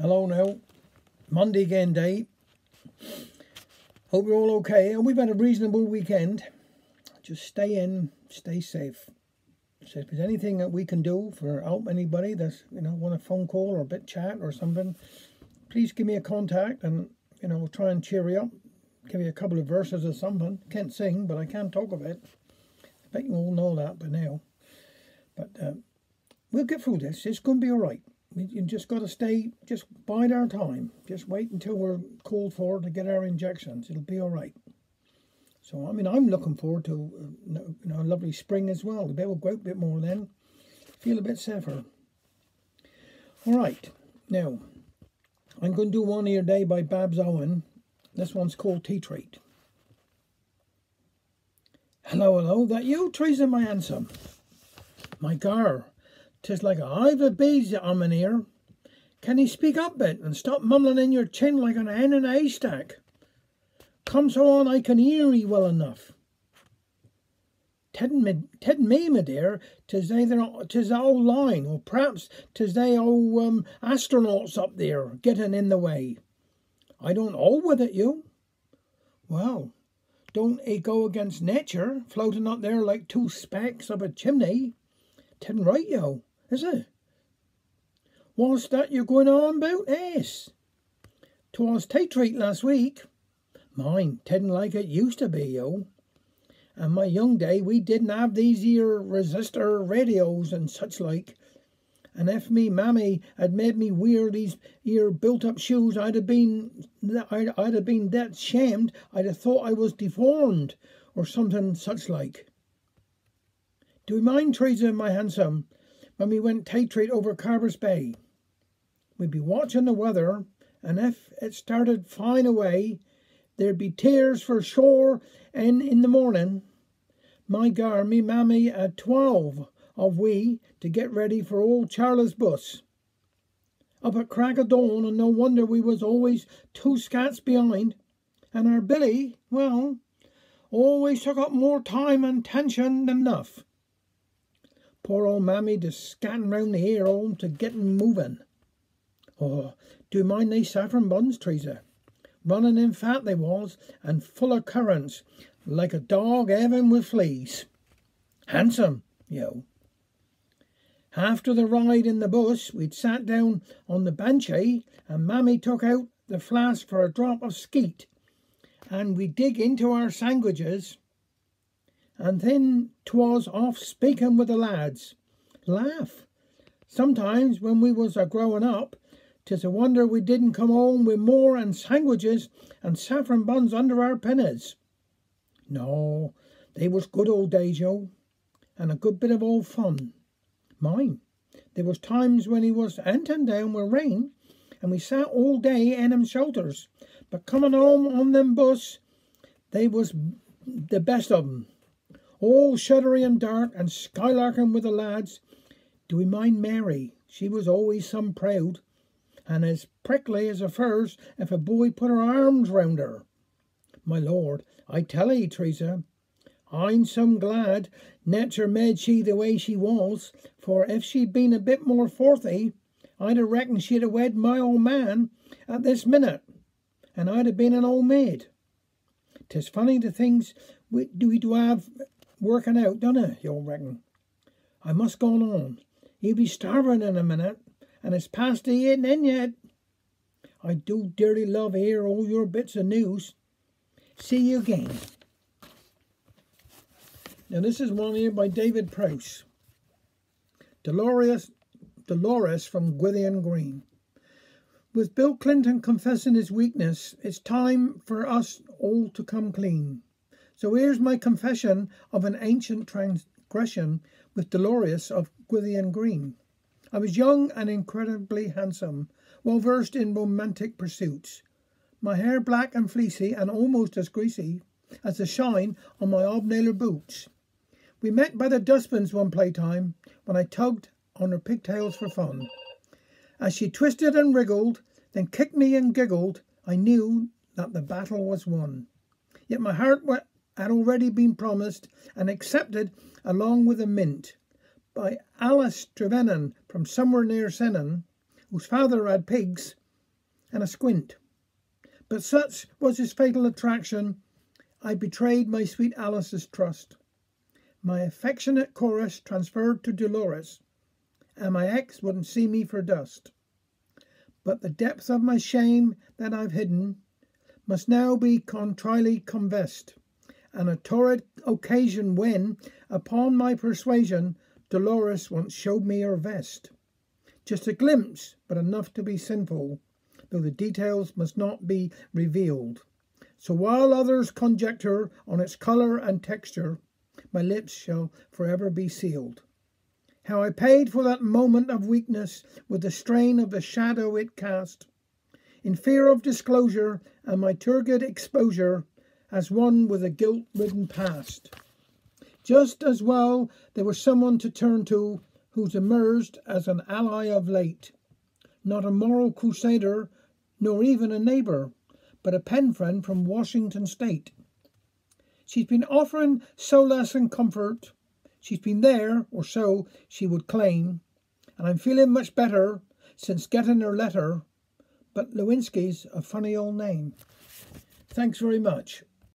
Hello now. Monday again day. Hope you're all okay. And we've had a reasonable weekend. Just stay in, stay safe. So if there's anything that we can do for help anybody that's, want a phone call or a bit chat or something, please give me a contact and, we'll try and cheer you up. Give you a couple of verses or something. Can't sing, but I can talk a bit. I bet you all know that by now. But we'll get through this. It's going to be all right. You just got to just bide our time. Just wait until we're called for to get our injections. It'll be all right. So, I'm looking forward to a lovely spring as well. The bit will go out a bit more then. Feel a bit safer. All right. Now, I'm going to do one here today by Babs Owen. This one's called Tea Treat. Hello, that you, Teresa, my handsome? My girl. 'Tis like a hive of bees I'm in here. Can you speak up a bit and stop mumbling in your chin like an hen in a haystack? Come so on I can hear 'ee well enough. Ted me, my dear, 'tis the old line, or perhaps 'tis they old astronauts up there getting in the way. I don't hold with it, you. Well, don't it go against nature, floating up there like two specks up a chimney? Tidn't right, yo. Is it? What's that you're going on about? Yes. 'Twas tea treat last week. Mine, tidn't like it used to be, yo. And my young day, we didn't have these here resistor radios and such like. And if me mammy had made me wear these here built-up shoes, I'd have been that shamed. I'd have thought I was deformed or something such like. Do you mind, Teresa, my handsome, when we went tea treat over Carver's Bay? We'd be watching the weather, and if it started flying away, there'd be tears for sure, and in the morning, my gar, me mammy had 12 of we to get ready for old Charlie's bus. Up at crack of dawn, and no wonder we was always 2 scats behind, and our Billy, well, always took up more time and attention than enough. Poor old mammy just scatting round the here home to getting moving. Oh, do you mind they saffron buns, Teresa? Running in fat they was, and full of currants, like a dog having with fleas. Handsome, yo. After the ride in the bus, we'd sat down on the benchy, and mammy took out the flask for a drop of skeet, and we dig into our sandwiches, and then 'twas off speaking with the lads. Laugh. Sometimes when we was a-growing up, 'tis a wonder we didn't come home with more and sandwiches and saffron buns under our pennies. No, they was good old days, yo, and a good bit of old fun. Mine, there was times when he was hunting down with rain, and we sat all day in them shelters, but coming home on them bus, they was the best of 'em. All shuddery and dark and skylarking with the lads. Do we mind Mary? She was always some proud, and as prickly as a furze if a boy put her arms round her. My lord, I tell 'ee, Teresa, I'm some glad nature made she the way she was, for if she'd been a bit more forthy, I'd a reckoned she'd a wed my old man at this minute, and I'd a been an old maid. 'Tis funny the things we do have working out, don't it, you reckon? I must go on. You'll be starving in a minute, and it's past the eating in yet. I do dearly love to hear all your bits of news. See you again. Now this is one here by David Prowse. Dolores from Gwithian Green. With Bill Clinton confessing his weakness, it's time for us all to come clean. So here's my confession of an ancient transgression with Dolores of Gwithian Green. I was young and incredibly handsome, well versed in romantic pursuits. My hair black and fleecy and almost as greasy as the shine on my hobnailed boots. We met by the dustbins one playtime when I tugged on her pigtails for fun. As she twisted and wriggled, then kicked me and giggled, I knew that the battle was won. Yet my heart had already been promised and accepted along with a mint by Alice Trevennan from somewhere near Sennan, whose father had pigs and a squint. But such was his fatal attraction, I betrayed my sweet Alice's trust. My affectionate chorus transferred to Dolores, and my ex wouldn't see me for dust. But the depth of my shame that I've hidden must now be contritely confessed, and a torrid occasion when, upon my persuasion, Dolores once showed me her vest. Just a glimpse, but enough to be sinful, though the details must not be revealed. So while others conjecture on its colour and texture, my lips shall forever be sealed. How I paid for that moment of weakness with the strain of the shadow it cast, in fear of disclosure and my turgid exposure as one with a guilt-ridden past. Just as well there was someone to turn to who's emerged as an ally of late, not a moral crusader nor even a neighbour, but a pen friend from Washington State. She's been offering solace and comfort. She's been there, or so she would claim, and I'm feeling much better since getting her letter, but Lewinsky's a funny old name. Thanks very much.